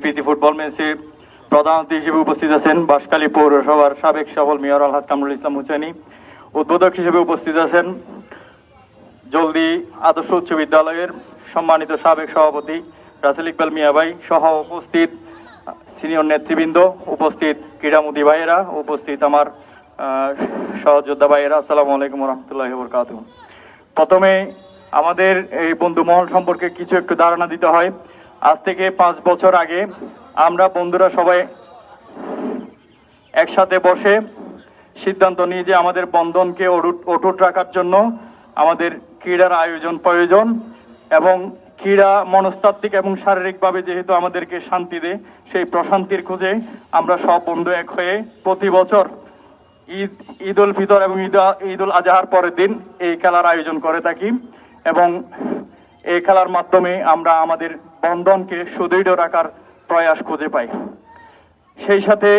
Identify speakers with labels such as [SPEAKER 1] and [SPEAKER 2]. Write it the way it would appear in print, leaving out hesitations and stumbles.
[SPEAKER 1] প্রীতি football ম্যাচে প্রধান অতিথি হিসেবে উপস্থিত আছেন বাঁশখালী পৌরসভার সাবেক সফল মেয়র আলহাজ কামরুল ইসলাম হুসেনি। উদ্বোধক হিসেবে উপস্থিত আছেন জলদি আদর্শ উচ্চ বিদ্যালয়ের সম্মানিত সাবেক সভাপতি রাসেল ইকবাল মিয়া ভাই সহ উপস্থিত সিনিয়র নেতৃবৃন্দ, উপস্থিত ক্রীড়ামোদী ভাইয়েরা, উপস্থিত আমার সহযোদ্ধা ভাইয়েরা, আসসালামু আলাইকুম রহমতুল্লাহি ওয়া বারাকাতুহু। প্রথমে আমাদের এই বন্ধু মহল সম্পর্কে কিছু একটু ধারণা দিতে হয়। আজ থেকে 5 বছর আগে আমরা বন্ধুরা সবাই একসাথে বসে সিদ্ধান্ত নিই যে আমাদের বন্ধনকে অটুট রাখার জন্য আমাদের ক্রীড়ার আয়োজন প্রয়োজন, এবং ক্রীড়া মনস্তাত্ত্বিক এবং শারীরিকভাবে যেহেতু আমাদেরকে শান্তি দেয়, সেই প্রশান্তির খোঁজে আমরা সব বন্ধু এক হয়ে প্রতি বছর ঈদ উল ফিতর এবং ঈদ উল আজহার পরের দিন এই খেলার আয়োজন করে থাকি, এবং এই খেলার মাধ্যমে আমরা আমাদের বন্ধনকে সুদৃঢ় রাখার প্রয়াস খুঁজে পাই। সেই সাথে